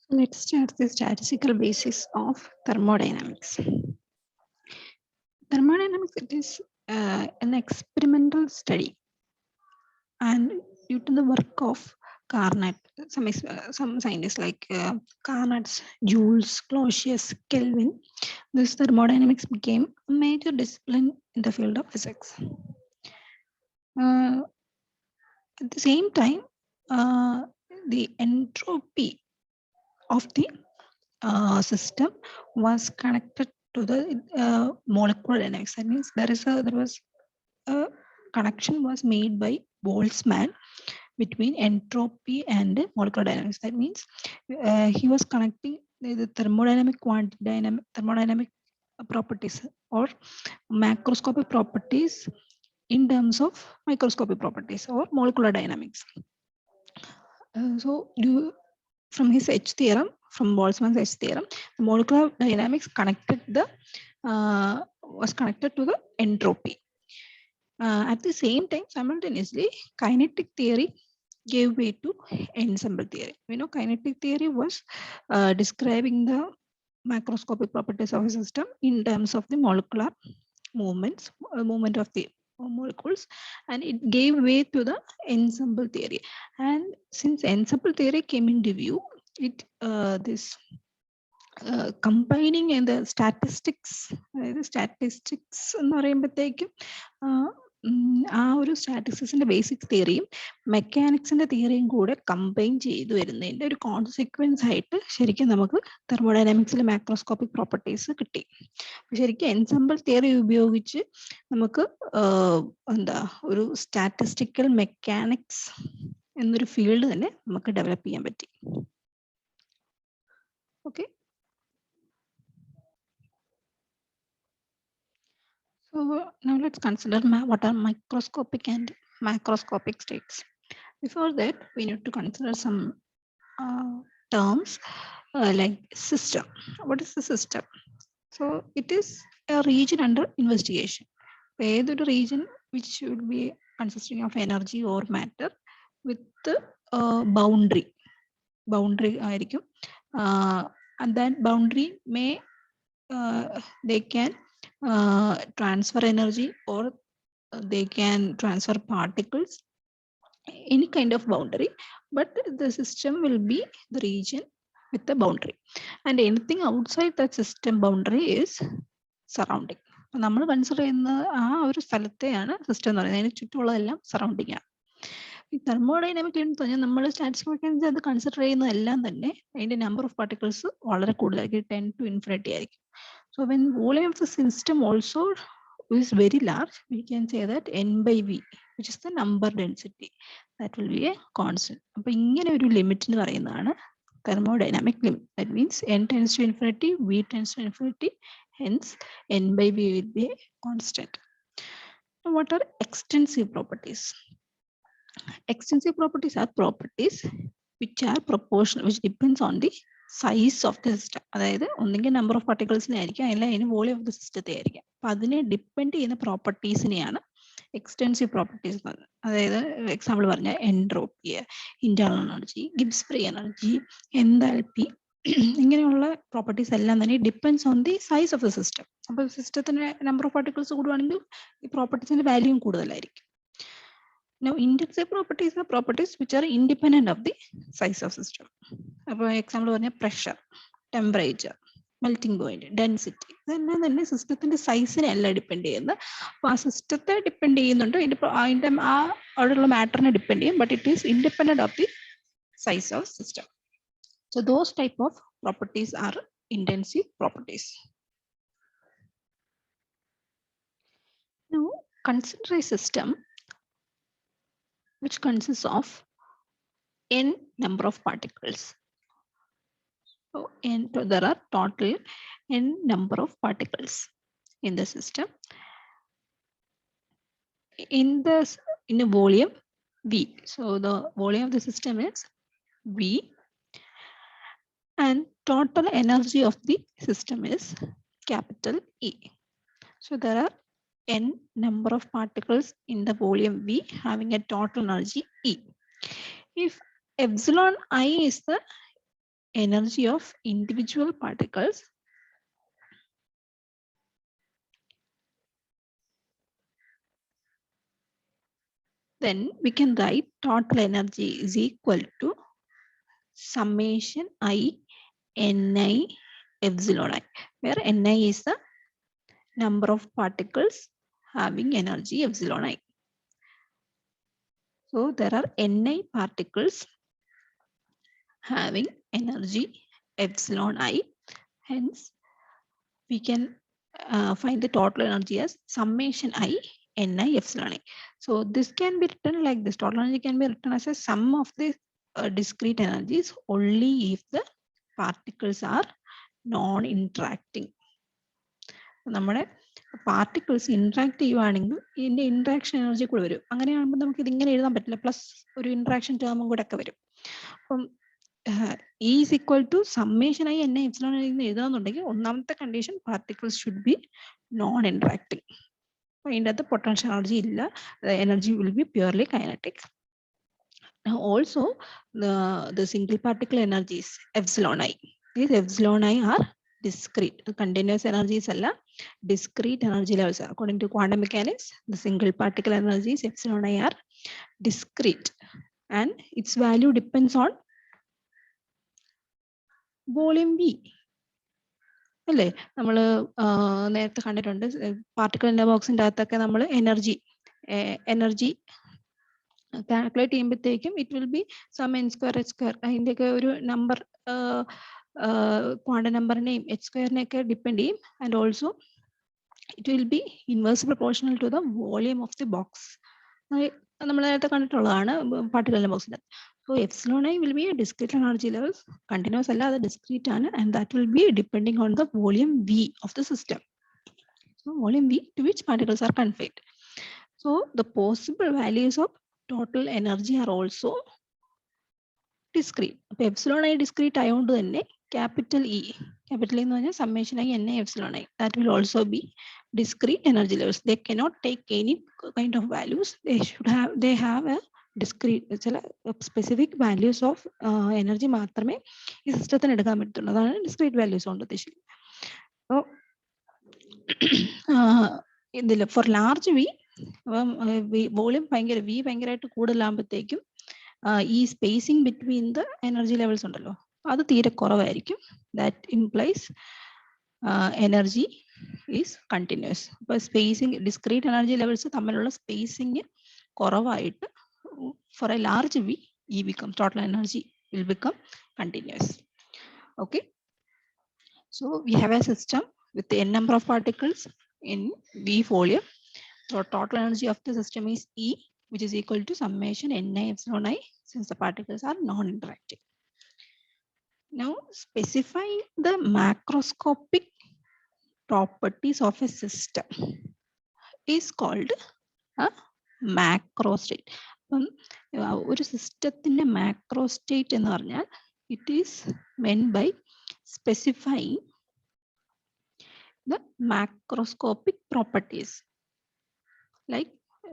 Let's start the statistical basis of thermodynamics. Thermodynamics, it is an experimental study, and due to the work of Carnot, some scientists like Carnot, Joule, Clausius, Kelvin, this thermodynamics became a major discipline in the field of physics. At the same time, the entropy of the system was connected to the molecular dynamics. That means there was a connection was made by Boltzmann between entropy and molecular dynamics. That means he was connecting the thermodynamic, quantum dynamic, thermodynamic properties or macroscopic properties in terms of microscopic properties or molecular dynamics. From his H theorem, from Boltzmann's H theorem, the molecular dynamics was connected to the entropy. At the same time, simultaneously, kinetic theory gave way to ensemble theory. We know kinetic theory was describing the macroscopic properties of a system in terms of the molecular movements, movement of the molecules, and it gave way to the ensemble theory. And since ensemble theory came into view, it combining in the statistics എന്ന് പറയുമ്പോഴത്തേക്കും ആ ഒരു സ്റ്റാറ്റിസ്റ്റിക്സിന്റെ basic തിയറിയും മെക്കാനിക്സിന്റെ തിയറിയും കൂടെ combine ചെയ്തു വരുന്നതിന്റെ ഒരു consequence ആയിട്ട് ശരിക്കും നമുക്ക് തെർമോഡൈനാമിക്സിലെ മാക്രോസ്കോപ്പിക് പ്രോപ്പർട്ടീസ് കിട്ടി. ശരിക്കും എൻസംബിൾ തിയറി ഉപയോഗിച്ച് നമുക്ക് ഒരു സ്റ്റാറ്റിസ്റ്റിക്കൽ മെക്കാനിക്സ് എന്നൊരു ഫീൽഡ് തന്നെ നമുക്ക് ഡെവലപ്പ് ചെയ്യാൻ പറ്റി. Okay, so now let's consider what are microscopic and macroscopic states. Before that, we need to consider some terms like system. What is the system? So it is a region under investigation. Either a region which should be consisting of energy or matter with the boundary ആയിരിക്കും. And that boundary may they can transfer energy or they can transfer particles, any kind of boundary, but the system will be the region with the boundary, and anything outside that system boundary is surrounding. നമ്മൾ consider ചെയ്യുന്ന ആ ഒരു സ്ഥലത്തെയാണ് system എന്ന് പറയുന്നത്. അതിന് ചുറ്റുമുള്ളതെല്ലാം surrounding ആണ്. ഈ thermodynamic എന്ന് പറഞ്ഞാൽ നമ്മൾ സ്റ്റാറ്റിസ്റ്റിക് മെക്കാനിക്സ് അത് കൺസിഡർ ചെയ്യുന്നതെല്ലാം തന്നെ അതിന്റെ നമ്പർ ഓഫ് പാർട്ടിക്കിൾസ് വളരെ കൂടുതലായിരിക്കും, 10 to infinity ആയിരിക്കും. So when volume of the system also is very large, we can say that n by v, which is the number density, that will be a constant. അപ്പോൾ ഇങ്ങനെ ഒരു limit എന്ന് പറയുന്നതാണ് thermodynamic limit. That means n tends to infinity, v tends to infinity, hence n by v will be a constant. Now, what are extensive properties? Extensive properties are properties which are proportional, which depends on the size of the system. അതായത് ഒന്നെങ്കിൽ number of പാർട്ടിക്കിൾസിനെ ആയിരിക്കും, അല്ലെങ്കിൽ അതിന് volume of the സിസ്റ്റത്തെ ആയിരിക്കും. അപ്പൊ അതിനെ depend ചെയ്യുന്ന പ്രോപ്പർട്ടീസിനെയാണ് എക്സ്റ്റെൻസീവ് പ്രോപ്പർട്ടീസ് എന്ന് പറയുന്നത്. അതായത് എക്സാമ്പിൾ പറഞ്ഞാൽ entropy, internal energy, Gibbs free energy, enthalpy, ഇങ്ങനെയുള്ള പ്രോപ്പർട്ടീസ് എല്ലാം തന്നെ depends on the size of the system. അപ്പൊ സിസ്റ്റത്തിന്റെ നമ്പർ ഓഫ് പാർട്ടിക്കിൾസ് കൂടുവാണെങ്കിൽ ഈ പ്രോപ്പർട്ടീസിന്റെ വാല്യൂം കൂടുതലായിരിക്കും. Now, intensive properties are properties which are independent of the size of system. For example, pressure, temperature, melting point, density. Then system size depend on system depend on matter depend, but it is independent of the size of system. So those type of properties are intensive properties. Now consider a system which consists of n number of particles. So there are total n number of particles in the system. In a volume V. So the volume of the system is V, and total energy of the system is capital E. So there are n number of particles in the volume V having a total energy E. If epsilon I is the energy of individual particles, then we can write total energy is equal to summation I Ni epsilon I, where Ni is the number of particles having energy epsilon I. So there are Ni particles having energy epsilon I. Hence, we can find the total energy as summation I Ni epsilon I. So this can be written like this. Total energy can be written as a sum of the discrete energies only if the particles are non-interacting. നമ്മുടെ particles interact ചെയ്യുവാണെങ്കിൽ ഇതിന്റെ interaction energy കൂടെ വരും. അങ്ങനെയാകുമ്പോൾ നമുക്ക് ഇതിങ്ങനെ എഴുതാൻ പറ്റില്ല, പ്ലസ് ഒരു ഇന്ററാക്ഷൻ ടേമും കൂടെ ഒക്കെ വരും. അപ്പം E is equal to summation I Ni epsilon I എന്ന് എഴുതാന്നുണ്ടെങ്കിൽ ഒന്നാമത്തെ condition particles should be non interacting. അപ്പൊ അതിൻ്റെ അകത്ത് പൊട്ടൻഷ്യൽ എനർജി ഇല്ല, energy will be purely kinetic. Also the single particle energies epsilon I, these epsilon I are discrete. Continuous energies alla, discrete energy levels. According to quantum mechanics, the single particle energies epsilon I are discrete and its value depends on volume V. അല്ലേ, നമ്മൾ നേരത്തെ കണ്ടിട്ടുണ്ട് പാർട്ടിക്കിളിന്റെ ബോക്സിന്റെ അകത്തൊക്കെ നമ്മൾ energy calculate ചെയ്യുമ്പോഴത്തേക്കും it will be sum n square h square, അതിൻ്റെയൊക്കെ ഒരു നമ്പർ ക്വാണ്ടം നമ്പറിനെയും എച്ച് സ്ക്വയറിനെയൊക്കെ ഡിപ്പെൻഡ് ചെയ്യും. And also it will be inverse proportional to the volume of the box. നമ്മൾ നേരത്തെ കണ്ടിട്ടുള്ളതാണ് പാർട്ടിക്കിളിന്റെ ബോക്സിന്റെ. So epsilon i will be a discrete energy levels, continuous അല്ല, അത് ഡിസ്ക്രീറ്റ് ആണ്, and that will be depending on the volume V of the system. So volume V to which particles are confined. So the possible values of total energy are also discrete. അപ്പോൾ epsilon I discrete ആയതുകൊണ്ട് തന്നെ capital E എന്ന് പറഞ്ഞാൽ summation I Ni epsilon I, that will also be discrete energy levels. They cannot take any kind of values. They have a discrete ചില specific values of energy മാത്രമേ ഈ സിസ്റ്റത്തിന് എടുക്കാൻ പറ്റുള്ളൂ. അതാണ് ഡിസ്ക്രീറ്റ് വാല്യൂസ് കൊണ്ട് ഉദ്ദേശിക്കുന്നത്. അപ്പോൾ ഇതിൽ ഫോർ ലാർജ് വി, അപ്പം വോളിയം ഭയങ്കരമായിട്ട് കൂടുതലാകുമ്പോഴത്തേക്കും ഈ spacing between the energy levels ഉണ്ടല്ലോ അത് തീരെ കുറവായിരിക്കും. That implies energy is continuous. അപ്പോൾ സ്പേസിങ് ഡിസ്ക്രീറ്റ് എനർജി ലെവൽസ് തമ്മിലുള്ള സ്പേസിങ് കുറവായിട്ട് for a large V E become total energy will become continuous. Okay, so we have a system with n number of particles in V volume. So total energy of the system is E, which is equal to summation Ni epsilon I, since the particles are non-interacting. Now specify the macroscopic properties of a system is called a macrostate. ഒരു സിസ്റ്റത്തിന്റെ macrostate എന്ന് പറഞ്ഞാൽ it is meant by specifying the macroscopic properties like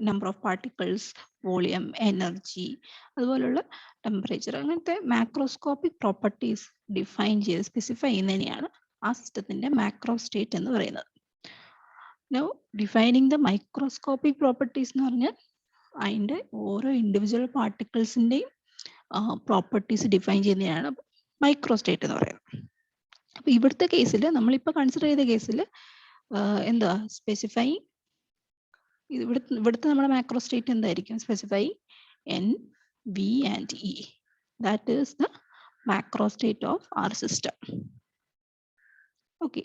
number of particles, volume, energy, അതുപോലുള്ള temperature, അങ്ങനത്തെ macroscopic properties define ചെയ്ത് specify ചെയ്യുന്നതിനെയാണ് ആ സിസ്റ്റത്തിന്റെ മാക്രോസ്റ്റേറ്റ് എന്ന് പറയുന്നത്. Now defining the microscopic properties എന്ന് പറഞ്ഞാൽ അതിൻ്റെ ഓരോ ഇൻഡിവിജ്വൽ പാർട്ടിക്കിൾസിന്റെയും പ്രോപ്പർട്ടീസ് ഡിഫൈൻ ചെയ്യുന്നതിനാണ് മൈക്രോസ്റ്റേറ്റ് എന്ന് പറയുന്നത്. അപ്പൊ ഇവിടുത്തെ കേസിൽ നമ്മളിപ്പോ കൺസിഡർ ചെയ്ത കേസിൽ എന്താ സ്പെസിഫൈ, ഇവിടുത്തെ നമ്മുടെ മാക്രോസ്റ്റേറ്റ് എന്തായിരിക്കും? Specify N V and E, that is the macrostate of our system. Okay,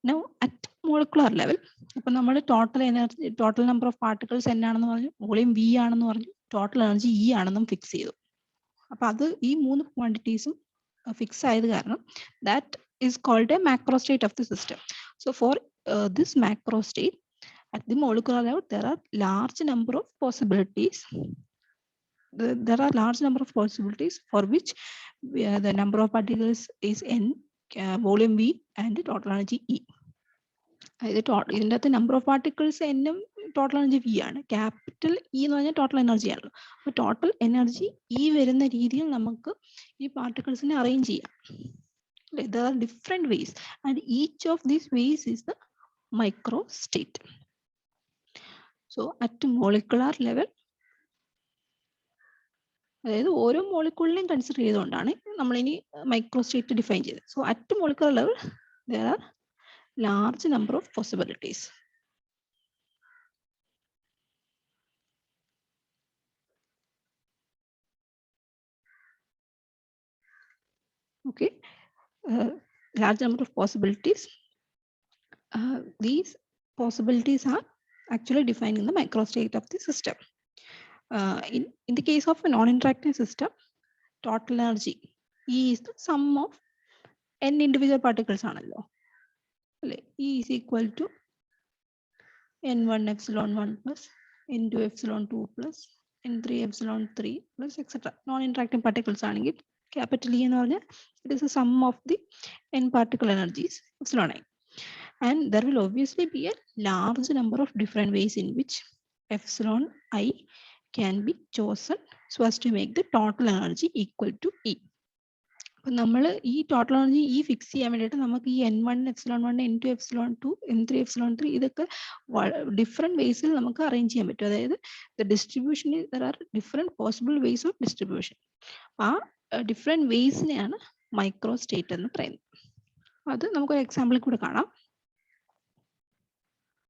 now at molecular level ഇപ്പൊ നമ്മൾ total energy, total number of particles എന്നാണെന്ന് പറഞ്ഞു, വോളിയം വി ആണെന്ന് പറഞ്ഞു, ടോട്ടൽ എനർജി ഇ ആണെന്നും ഫിക്സ് ചെയ്തു. അപ്പൊ അത് ഈ മൂന്ന് ക്വാണ്ടിറ്റീസും ഫിക്സ് ആയത് കാരണം that is called a macrostate of the system. So for this macrostate at the molecular level there are large number of possibilities. There are large number of possibilities for which the number of particles is n, volume v and total energy e. ഇതിൻ്റെ അകത്ത് number of particles എന്നും total energy V ആണ്. Capital E എന്ന് പറഞ്ഞാൽ total energy ആണല്ലോ. അപ്പോൾ total energy ഈ വരുന്ന രീതിയിൽ നമുക്ക് ഈ പാർട്ടിക്കിൾസിനെ അറേഞ്ച് ചെയ്യാം. There are different ways and each of these ways is the microstate. So at molecular level, അതായത് ഓരോ മോളിക്യൂളിനെയും കൺസിഡർ ചെയ്തുകൊണ്ടാണ് നമ്മൾ ഇനി മൈക്രോസ്റ്റേറ്റ് ഡിഫൈൻ ചെയ്തത്. So at molecular level there are large number of possibilities. Okay, large number of possibilities. These possibilities are actually defined in the microstate of the system. In the case of a non-interacting system, total energy E is the sum of n individual particles ആണല്ലോ. E is equal to n1 epsilon 1 plus n2 epsilon 2 plus n3 epsilon 3 plus etc. Non-interacting particles ആണെങ്കിൽ capital E എന്ന് പറഞ്ഞാൽ it is a sum of the n particle energies epsilon I. And there will obviously be a large number of different ways in which epsilon I can be chosen so as to make the total energy equal to E. അപ്പോൾ നമ്മൾ ഈ total energy ഈ fix ചെയ്യാൻ വേണ്ടിയിട്ട് നമുക്ക് ഈ n1 epsilon 1 n2 epsilon 2 n3 epsilon 3 ഇതൊക്കെ different വേസിൽ നമുക്ക് അറേഞ്ച് ചെയ്യാൻ പറ്റും. അതായത് the distribution there are different possible ways of distribution. ആ ഡിഫറെന്റ് വേസിനെയാണ് മൈക്രോ സ്റ്റേറ്റ് എന്ന് പറയുന്നത്. അത് നമുക്കൊരു എക്സാമ്പിളിൽ കൂടെ കാണാം.